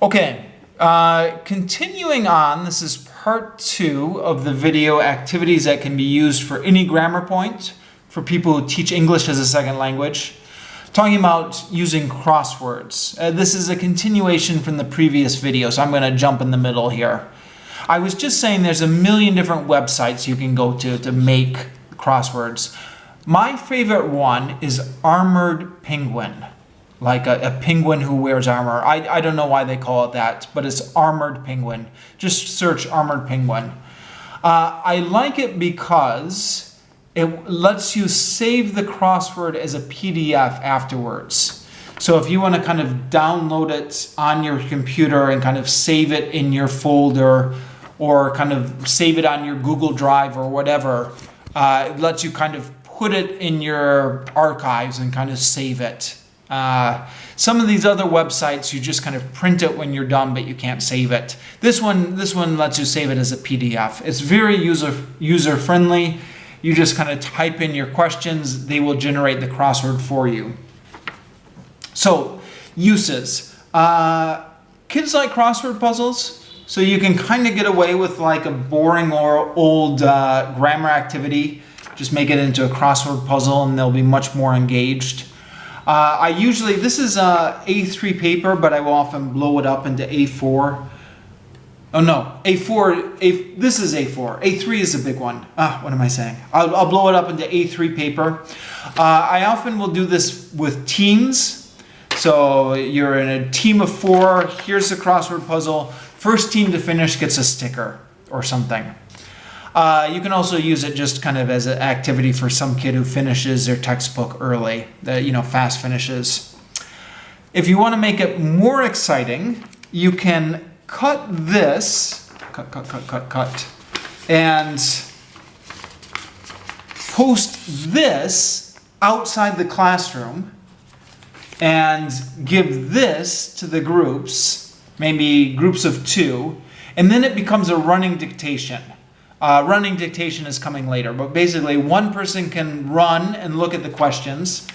Okay, continuing on, this is part 2 of the video activities that can be used for any grammar point for people who teach English as a second language. Talking about using crosswords. This is a continuation from the previous video, so I'm going to jump in the middle here. I was just saying there's a million different websites you can go to make crosswords. My favorite one is Armored Penguin. Like a penguin who wears armor. I don't know why they call it that, but it's Armored Penguin. Just search Armored Penguin. I like it because it lets you save the crossword as a PDF afterwards. So if you want to kind of download it on your computer and kind of save it in your folder or kind of save it on your Google Drive or whatever, it lets you kind of put it in your archives and kind of save it. Some of these other websites you just kind of print it when you're done, but you can't save it. This one lets you save it as a PDF. It's very user friendly. You just kind of type in your questions, they will generate the crossword for you. So, uses. Kids like crossword puzzles, so you can kind of get away with like a boring or old grammar activity. Just make it into a crossword puzzle and they'll be much more engaged. This is A3 paper, but I will often blow it up into A4. Oh no, this is A4. A3 is a big one. What am I saying? I'll blow it up into A3 paper. I often will do this with teams. So you're in a team of 4, here's the crossword puzzle. First team to finish gets a sticker or something. You can also use it just kind of as an activity for some kid who finishes their textbook early, fast finishes. If you want to make it more exciting, you can cut this, and post this outside the classroom and give this to the groups, maybe groups of 2, and then it becomes a running dictation. Running dictation is coming later, but basically one person can run and look at the questions,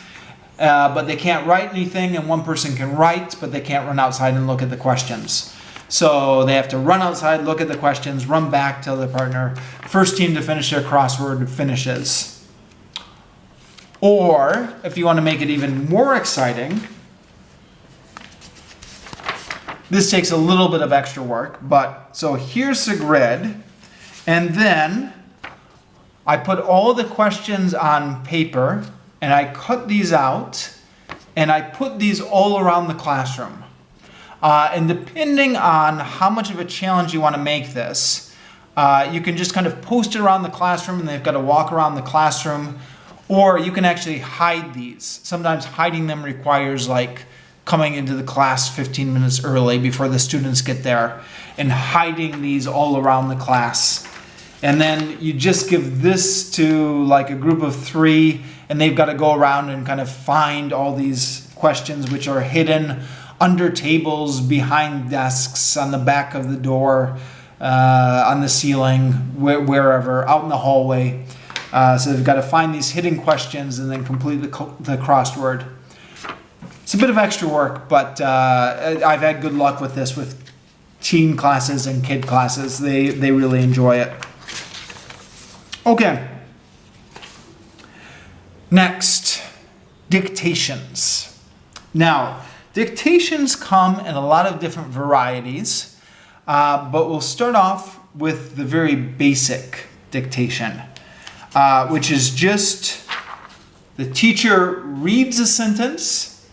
but they can't write anything, and one person can write, but they can't run outside and look at the questions. So they have to run outside, look at the questions, run back, tell their partner. First team to finish their crossword finishes. Or, if you want to make it even more exciting, this takes a little bit of extra work, so here's the grid. And then I put all the questions on paper and I cut these out and I put these all around the classroom. And depending on how much of a challenge you want to make this, you can just kind of post it around the classroom and they've got to walk around the classroom, or you can actually hide these. Sometimes hiding them requires like coming into the class 15 minutes early before the students get there and hiding these all around the class. And then you just give this to like a group of 3 and they've got to go around and kind of find all these questions which are hidden under tables, behind desks, on the back of the door, on the ceiling, wherever, out in the hallway. So they've got to find these hidden questions and then complete the crossword. It's a bit of extra work, but I've had good luck with this with teen classes and kid classes. They really enjoy it. Okay. Next, dictations. Now, dictations come in a lot of different varieties, but we'll start off with the very basic dictation, which is just the teacher reads a sentence,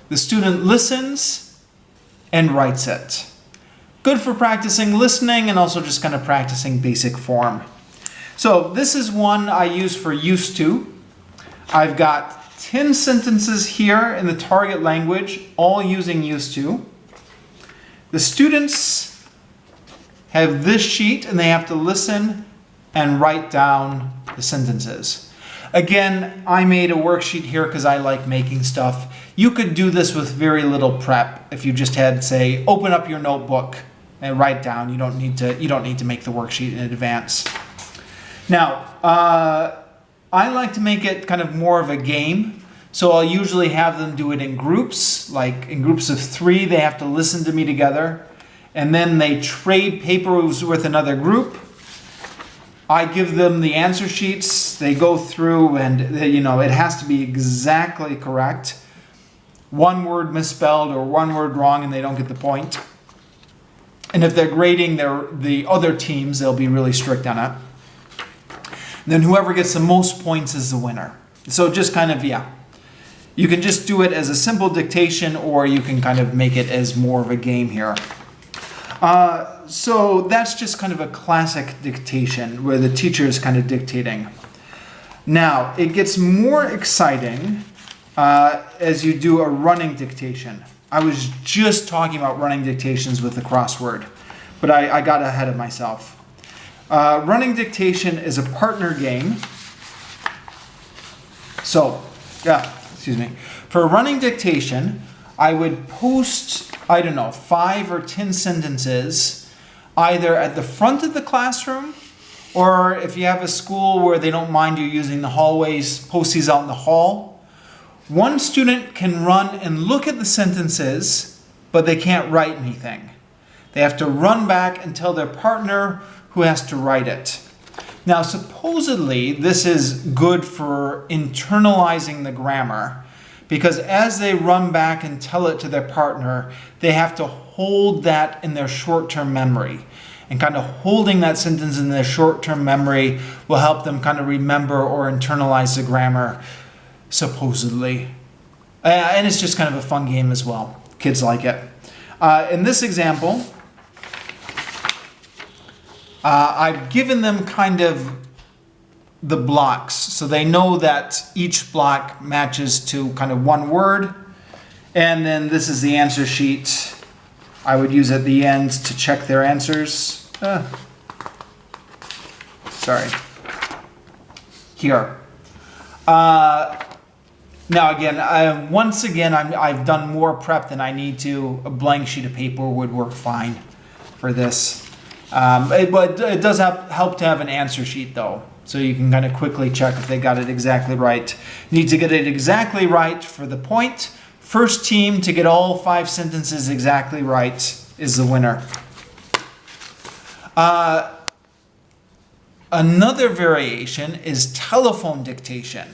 the student listens, and writes it. Good for practicing listening and also just kind of practicing basic form. So this is one I use for used to. I've got 10 sentences here in the target language, all using used to. The students have this sheet and they have to listen and write down the sentences. Again, I made a worksheet here because I like making stuff. You could do this with very little prep if you just had, say, open up your notebook and write down. You don't need to make the worksheet in advance. Now, I like to make it kind of more of a game. So I'll usually have them do it in groups, like in groups of 3, they have to listen to me together. And then they trade papers with another group. I give them the answer sheets. They go through and, you know, it has to be exactly correct. One word misspelled or one word wrong and they don't get the point. And if they're grading the other teams, they'll be really strict on it. And then whoever gets the most points is the winner. So just kind of, yeah. You can just do it as a simple dictation, or you can kind of make it as more of a game here. So that's just kind of a classic dictation where the teacher is kind of dictating. Now, it gets more exciting as you do a running dictation. I was just talking about running dictations with the crossword, but I got ahead of myself. Running dictation is a partner game. So, excuse me. For a running dictation, I would post, I don't know, 5 or 10 sentences either at the front of the classroom, or if you have a school where they don't mind you using the hallways, post these out in the hall. One student can run and look at the sentences, but they can't write anything. They have to run back and tell their partner who has to write it. Now, supposedly, this is good for internalizing the grammar, because as they run back and tell it to their partner, they have to hold that in their short-term memory. And kind of holding that sentence in their short-term memory will help them kind of remember or internalize the grammar, supposedly. And it's just kind of a fun game as well. Kids like it. In this example, I've given them kind of the blocks, so they know that each block matches to kind of one word. And then this is the answer sheet I would use at the end to check their answers. Sorry. Here. Now again, once again, I've done more prep than I need to. A blank sheet of paper would work fine for this. But it does help to have an answer sheet though, so you can kind of quickly check if they got it exactly right. Need to get it exactly right for the point. First team to get all 5 sentences exactly right is the winner. Another variation is telephone dictation.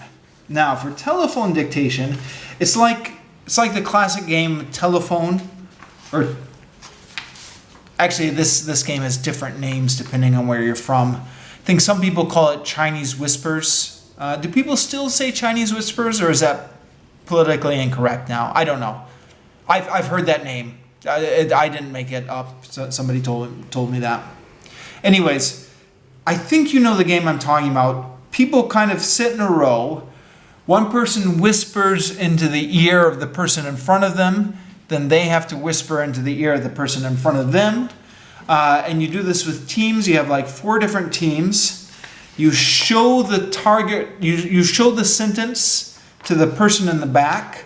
Now, for telephone dictation, it's like the classic game telephone, or actually this game has different names depending on where you're from. I think some people call it Chinese whispers. Do people still say Chinese whispers, or is that politically incorrect now? I don't know. I've heard that name. I didn't make it up. So somebody told me that. Anyways, I think you know the game I'm talking about. People kind of sit in a row. One person whispers into the ear of the person in front of them. Then they have to whisper into the ear of the person in front of them. And you do this with teams. You have like 4 different teams. You show the target, you show the sentence to the person in the back.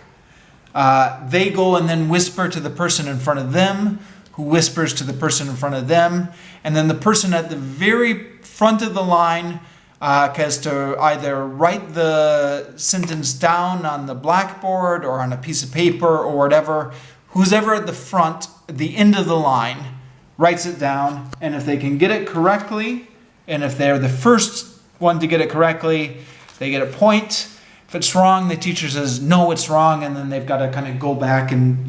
They go and then whisper to the person in front of them, who whispers to the person in front of them. And then the person at the very front of the line has to either write the sentence down on the blackboard or on a piece of paper or whatever. Who's ever at the front, at the end of the line, writes it down. And if they can get it correctly, and if they're the first one to get it correctly, they get a point. If it's wrong, the teacher says, no, it's wrong. And then they've got to kind of go back and,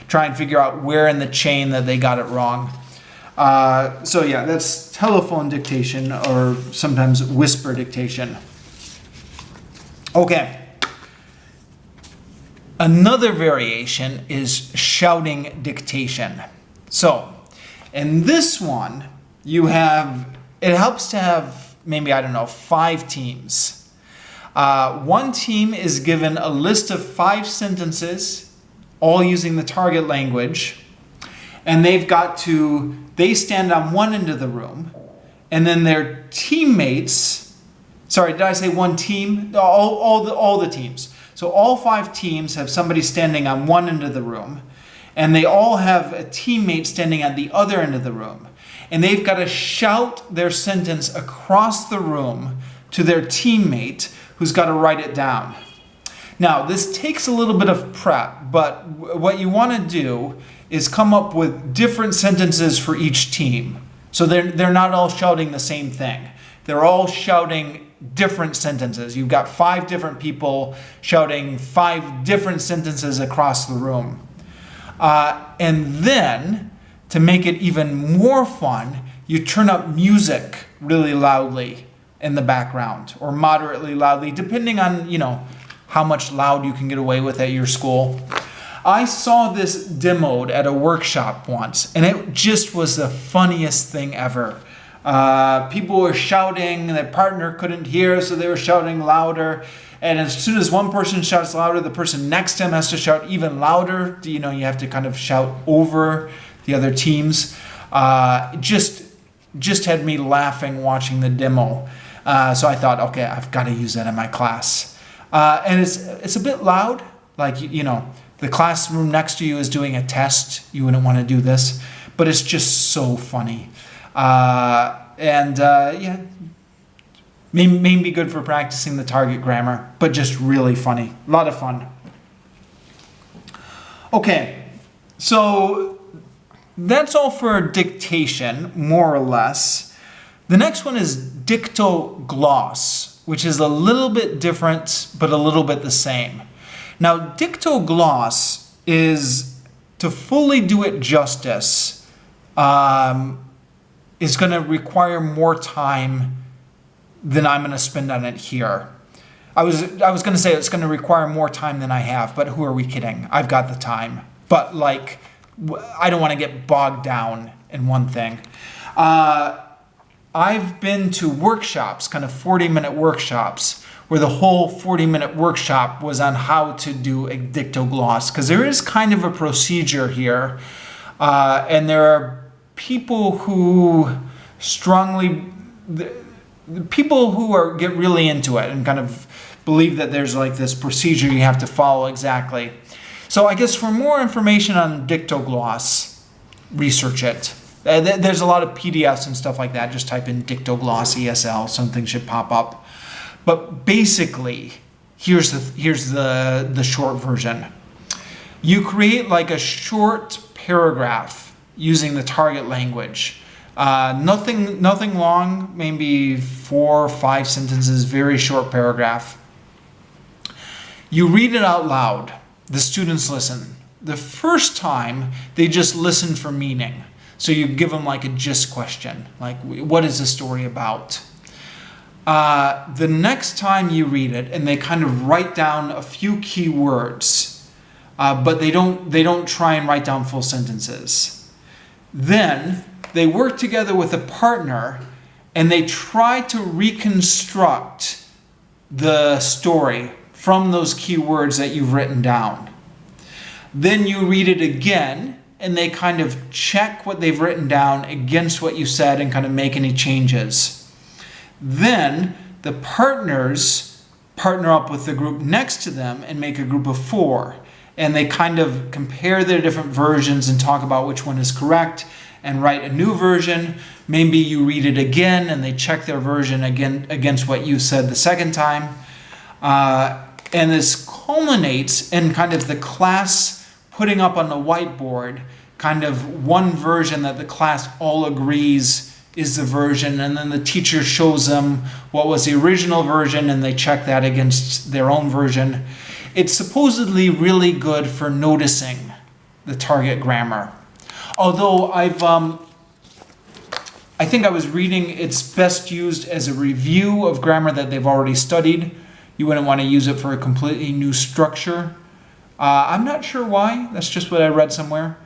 try and figure out where in the chain that they got it wrong. So yeah, that's telephone dictation, or sometimes whisper dictation. Okay. Another variation is shouting dictation. So in this one, it helps to have maybe, 5 teams. One team is given a list of 5 sentences, all using the target language, and they stand on one end of the room, and then their teammates, sorry, did I say one team? All the teams. So all 5 teams have somebody standing on one end of the room, and they all have a teammate standing at the other end of the room. And they've got to shout their sentence across the room to their teammate, who's got to write it down. Now, this takes a little bit of prep, but what you want to do is come up with different sentences for each team. So they're not all shouting the same thing. They're all shouting different sentences. You've got 5 different people shouting 5 different sentences across the room. And then, to make it even more fun, you turn up music really loudly in the background, or moderately loudly, depending on, how much loud you can get away with at your school. I saw this demoed at a workshop once, and it just was the funniest thing ever. People were shouting, their partner couldn't hear, so they were shouting louder. And as soon as one person shouts louder, the person next to him has to shout even louder. You have to kind of shout over the other teams. Just had me laughing watching the demo. So I thought, okay, I've got to use that in my class. And it's a bit loud, like, the classroom next to you is doing a test. You wouldn't want to do this, but it's just so funny. Yeah, may be good for practicing the target grammar, but just really funny. A lot of fun. Okay, so that's all for dictation, more or less. The next one is Dicttogloss, which is a little bit different, but a little bit the same. Now, Dicttogloss is, to fully do it justice, is going to require more time than I'm going to spend on it here. I was going to say it's going to require more time than I have, but who are we kidding? I've got the time. But I don't want to get bogged down in one thing. I've been to workshops, kind of 40-minute workshops, where the whole 40-minute workshop was on how to do a Dicttogloss, because there is kind of a procedure here, and there are people who get really into it and kind of believe that there's like this procedure you have to follow exactly. So I guess for more information on Dicttogloss, research it. There's a lot of PDFs and stuff like that. Just type in Dicttogloss ESL, something should pop up. But basically, here's the short version. You create like a short paragraph using the target language. Nothing long, maybe 4 or 5 sentences, very short paragraph. You read it out loud. The students listen. The first time, they just listen for meaning. So you give them like a gist question, like, what is the story about? The next time you read it, and they kind of write down a few key words, but they don't try and write down full sentences. Then they work together with a partner, and they try to reconstruct the story from those key words that you've written down. Then you read it again, and they kind of check what they've written down against what you said and kind of make any changes. Then the partners partner up with the group next to them and make a group of 4. And they kind of compare their different versions and talk about which one is correct and write a new version. Maybe you read it again and they check their version again against what you said the second time. And this culminates in kind of the class putting up on the whiteboard kind of one version that the class all agrees is the version, and then the teacher shows them what was the original version and they check that against their own version. It's supposedly really good for noticing the target grammar. Although I think I was reading it's best used as a review of grammar that they've already studied. You wouldn't want to use it for a completely new structure. I'm not sure why. That's just what I read somewhere.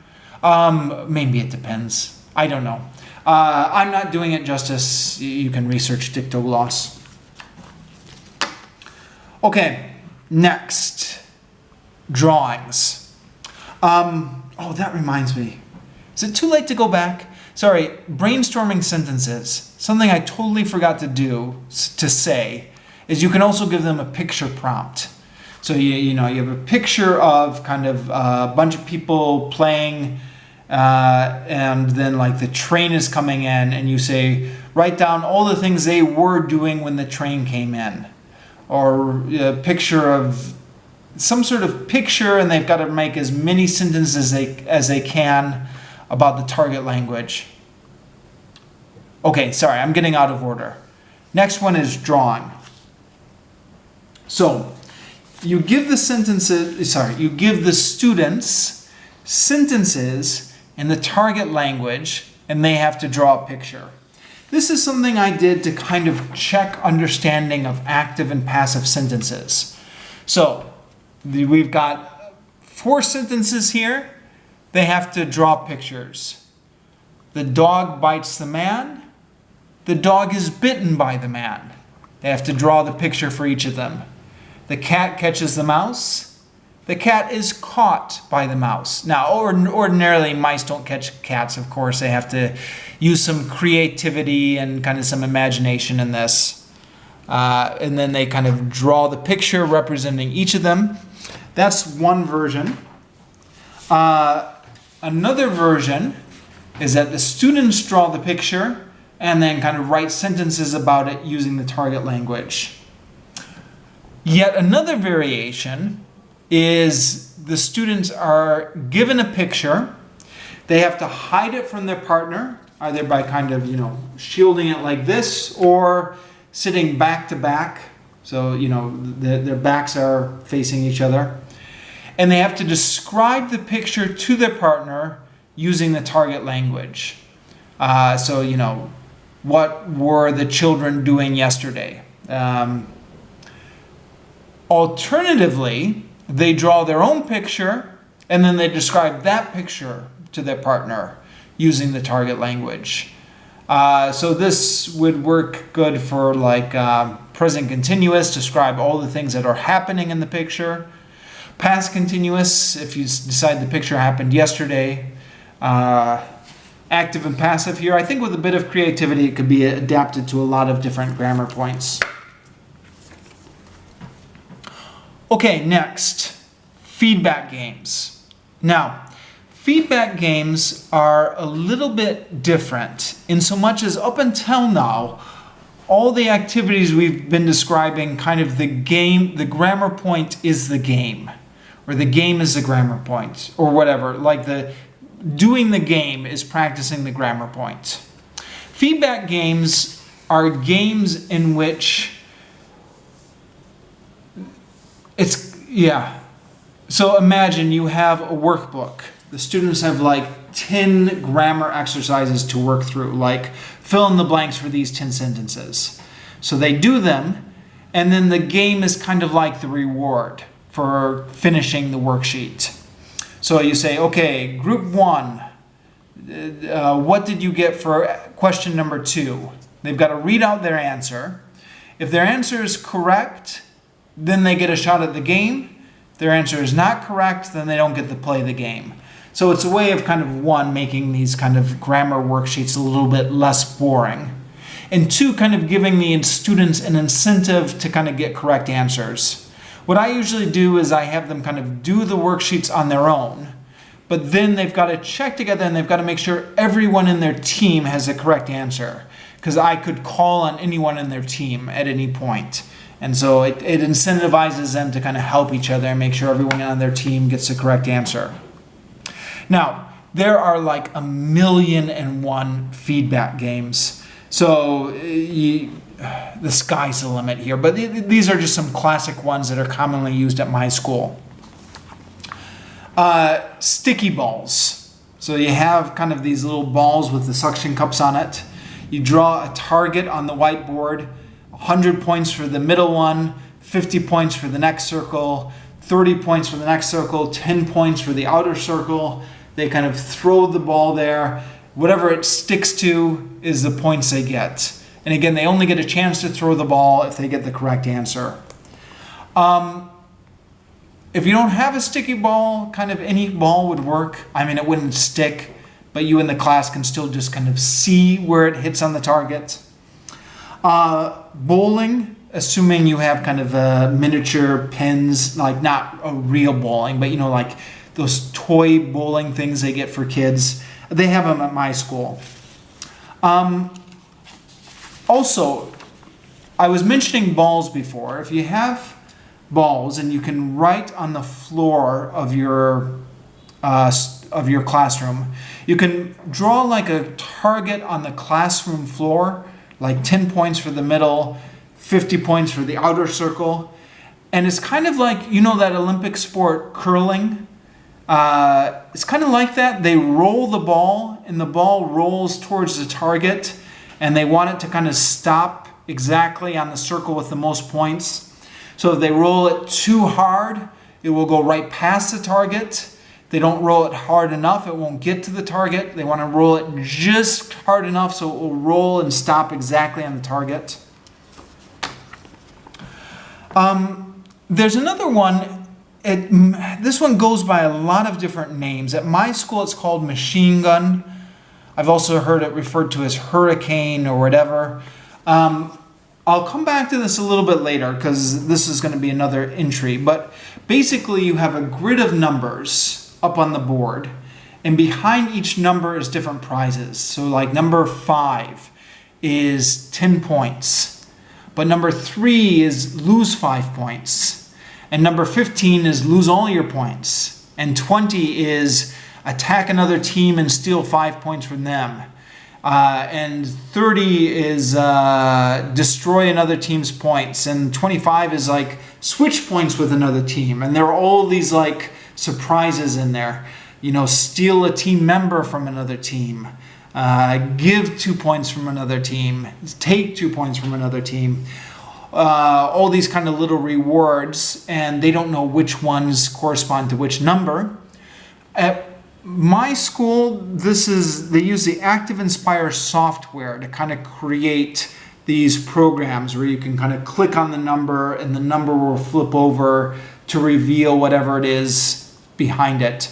Maybe it depends. I don't know. I'm not doing it justice. You can research Dicttogloss. Okay, next. Drawings. Oh, that reminds me. Is it too late to go back? Sorry, brainstorming sentences. Something I totally forgot to say, is you can also give them a picture prompt. So you have a picture of kind of a bunch of people playing, and then like the train is coming in, and you say, write down all the things they were doing when the train came in. Or a picture of some sort of picture, and they've got to make as many sentences as they can about the target language. Okay, sorry, I'm getting out of order. Next one is drawing. So you give the students sentences in the target language, and they have to draw a picture. This is something I did to kind of check understanding of active and passive sentences. So we've got 4 sentences here. They have to draw pictures. The dog bites the man. The dog is bitten by the man. They have to draw the picture for each of them. The cat catches the mouse. The cat is caught by the mouse. Now, ordinarily, mice don't catch cats, of course. They have to use some creativity and kind of some imagination in this. And then they kind of draw the picture representing each of them. That's one version. Another version is that the students draw the picture and then kind of write sentences about it using the target language. Yet another variation is the students are given a picture. They have to hide it from their partner, either by kind of, shielding it like this or sitting back to back. So, their backs are facing each other. And they have to describe the picture to their partner using the target language. So, what were the children doing yesterday? Alternatively, they draw their own picture and then they describe that picture to their partner using the target language. So this would work good for like present continuous, describe all the things that are happening in the picture. Past continuous, if you decide the picture happened yesterday. Active and passive here. I think with a bit of creativity, it could be adapted to a lot of different grammar points. Okay, next, feedback games. Now, feedback games are a little bit different in so much as up until now, all the activities we've been describing, kind of the grammar point is the game, or the game is the grammar point, or whatever, like doing the game is practicing the grammar point. Feedback games are games in which So imagine you have a workbook. The students have like 10 grammar exercises to work through, like fill in the blanks for these 10 sentences. So they do them, and then the game is kind of like the reward for finishing the worksheet. So you say, okay, group 1, what did you get for question number 2? They've got to read out their answer. If their answer is correct, then they get a shot at the game. If their answer is not correct, then they don't get to play the game. So it's a way of kind of, 1, making these kind of grammar worksheets a little bit less boring. And 2, kind of giving the students an incentive to kind of get correct answers. What I usually do is I have them kind of do the worksheets on their own, but then they've got to check together and they've got to make sure everyone in their team has a correct answer, because I could call on anyone in their team at any point. And so it incentivizes them to kind of help each other and make sure everyone on their team gets the correct answer. Now, there are like 1,000,001 feedback games. So the sky's the limit here. But these are just some classic ones that are commonly used at my school. Sticky balls. So you have kind of these little balls with the suction cups on it. You draw a target on the whiteboard. 100 points for the middle one, 50 points for the next circle, 30 points for the next circle, 10 points for the outer circle. They kind of throw the ball there. Whatever it sticks to is the points they get. And again, they only get a chance to throw the ball if they get the correct answer. If you don't have a sticky ball, kind of any ball would work. I mean, it wouldn't stick, but you in the class can still just kind of see where it hits on the target. Bowling, assuming you have kind of miniature pins, like not a real bowling, but like those toy bowling things they get for kids. They have them at my school. Also, I was mentioning balls before. If you have balls, and you can write on the floor of your classroom. You can draw like a target on the classroom floor, like 10 points for the middle, 50 points for the outer circle. And it's kind of like, you know, that Olympic sport curling? It's kind of like that. They roll the ball, and the ball rolls towards the target, and they want it to kind of stop exactly on the circle with the most points. So if they roll it too hard, it will go right past the target. If they don't roll it hard enough, it won't get to the target. They want to roll it just hard enough so it will roll and stop exactly on the target. There's another one. This one goes by a lot of different names. At my school, it's called machine gun. I've also heard it referred to as hurricane or whatever. I'll come back to this a little bit later because this is going to be another entry. But basically, you have a grid of numbers up on the board, and behind each number is different prizes. So like number 5 is 10 points, but number 3 is lose 5 points, and number 15 is lose all your points, and 20 is attack another team and steal 5 points from them. And 30 is destroy another team's points, and 25 is like switch points with another team. And there are all these like surprises in there. You know, steal a team member from another team, give 2 points from another team, take 2 points from another team. All these kind of little rewards, and they don't know which ones correspond to which number. At my school, they use the Active Inspire software to kind of create these programs where you can kind of click on the number and the number will flip over to reveal whatever it is behind it.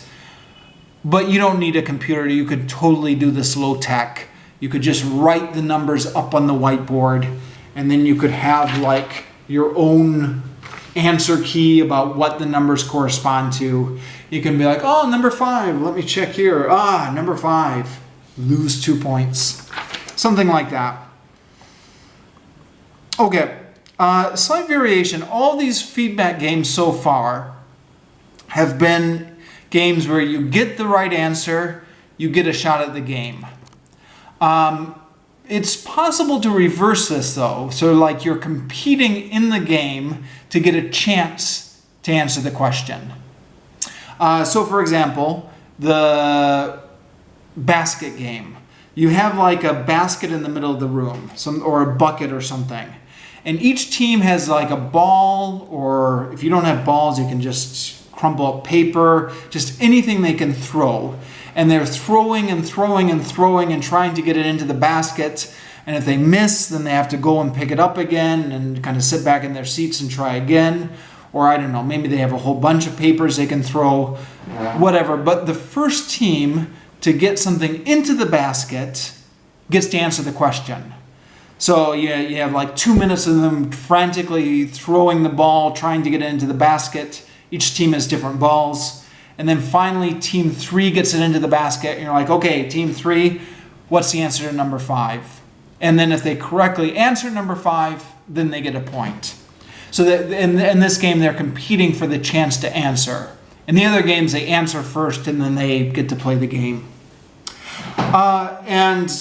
But you don't need a computer. You could totally do this low tech. You could just write the numbers up on the whiteboard, and then you could have like your own answer key about what the numbers correspond to. You can be like, oh, number 5, let me check here. Number 5, lose 2 points. Something like that. Okay, slight variation. All these feedback games so far have been games where you get the right answer, you get a shot at the game. It's possible to reverse this though. So like you're competing in the game to get a chance to answer the question. So for example, the basket game. You have like a basket in the middle of the room, or a bucket or something. And each team has like a ball, or if you don't have balls, you can just crumple up paper, just anything they can throw. And they're throwing and throwing and throwing and trying to get it into the basket. And if they miss, then they have to go and pick it up again and kind of sit back in their seats and try again. Or I don't know, maybe they have a whole bunch of papers they can throw, whatever. But the first team to get something into the basket gets to answer the question. So you have like 2 minutes of them frantically throwing the ball, trying to get it into the basket. Each team has different balls. And then finally, team 3 gets it into the basket. And you're like, okay, team 3, what's the answer to number 5? And then if they correctly answer number 5, then they get a point. So that in this game, they're competing for the chance to answer. In the other games, they answer first, and then they get to play the game. And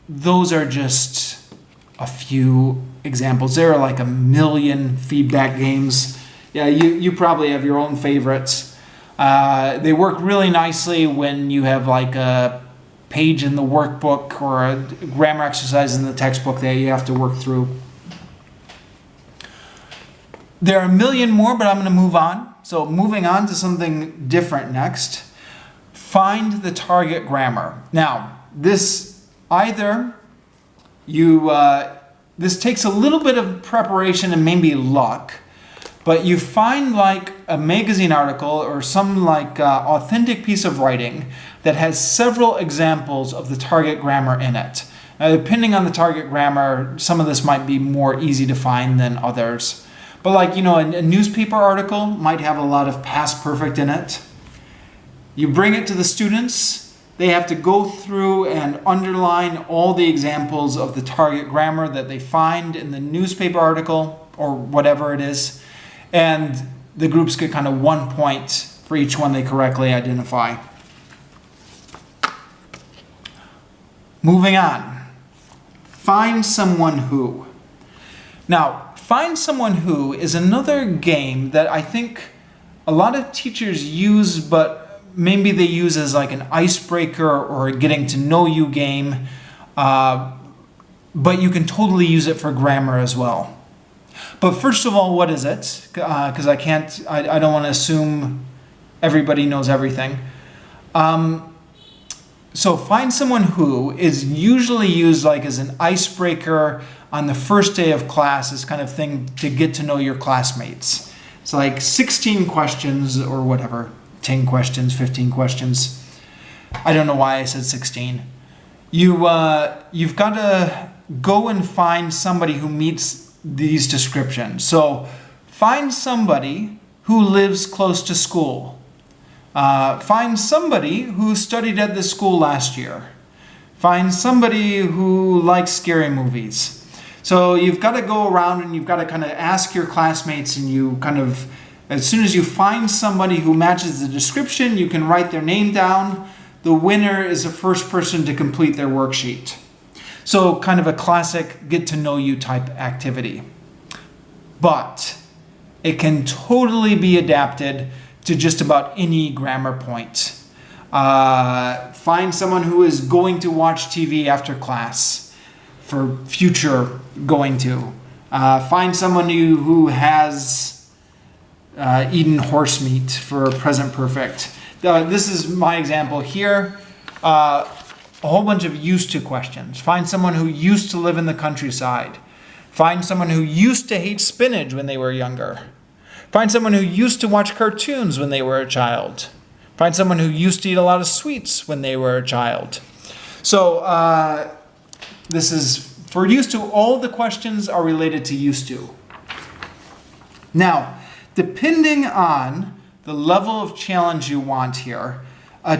those are just a few examples. There are like a million feedback games. Yeah, you probably have your own favorites. They work really nicely when you have like a page in the workbook or a grammar exercise in the textbook that you have to work through. There are a million more, but I'm going to move on. So moving on to something different next. Find the target grammar. Now, this takes a little bit of preparation and maybe luck, but you find like a magazine article or some like authentic piece of writing that has several examples of the target grammar in it. Now, depending on the target grammar, some of this might be more easy to find than others. But like, you know, a newspaper article might have a lot of past perfect in it. You bring it to the students. They have to go through and underline all the examples of the target grammar that they find in the newspaper article or whatever it is. And the groups get kind of 1 point for each one they correctly identify. Moving on. Find someone who. Now, find someone who is another game that I think a lot of teachers use, but maybe they use as like an icebreaker or a getting to know you game. But you can totally use it for grammar as well. But first of all, what is it? Because I don't want to assume everybody knows everything. So find someone who is usually used like as an icebreaker on the first day of class, this kind of thing to get to know your classmates. It's like 16 questions or whatever, 10 questions, 15 questions. I don't know why I said 16. You've got to go and find somebody who meets these descriptions. So find somebody who lives close to school. Find somebody who studied at this school last year. Find somebody who likes scary movies. So you've got to go around and you've got to kind of ask your classmates, and you kind of, as soon as you find somebody who matches the description, you can write their name down. The winner is the first person to complete their worksheet. So kind of a classic get to know you type activity. But it can totally be adapted to just about any grammar point. Find someone who is going to watch TV after class for future going to. Find someone who has eaten horse meat for present perfect. This is my example here. A whole bunch of used to questions. Find someone who used to live in the countryside. Find someone who used to hate spinach when they were younger. Find someone who used to watch cartoons when they were a child. Find someone who used to eat a lot of sweets when they were a child. So this is for used to. All the questions are related to used to. Now, depending on the level of challenge you want here,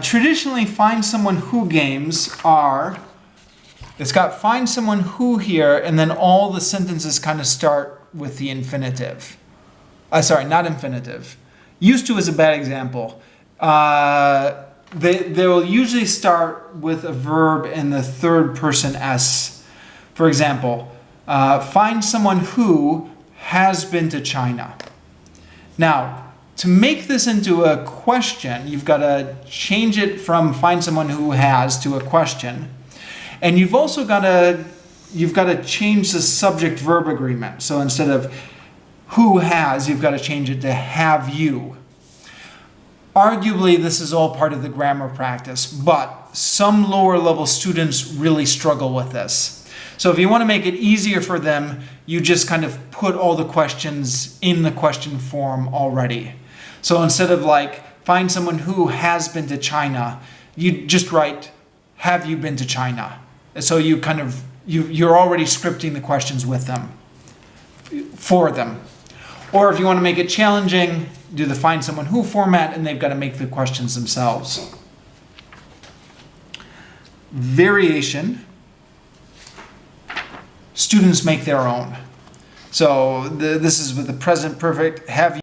traditionally find someone who games are, it's got find someone who here, and then all the sentences kind of start with the infinitive. Sorry, not infinitive. Used to is a bad example. They will usually start with a verb in the third person S. For example, find someone who has been to China. Now, to make this into a question, you've got to change it from find someone who has to a question. And you've also got to change the subject-verb agreement. So instead of who has, you've got to change it to have you. Arguably, this is all part of the grammar practice, but some lower level students really struggle with this. So if you want to make it easier for them, you just kind of put all the questions in the question form already. So instead of like, find someone who has been to China, you just write, have you been to China? So you kind of, you're already scripting the questions with them, for them. Or if you want to make it challenging, do the find someone who format, and they've got to make the questions themselves. Variation. Students make their own. So this is with the present perfect, have you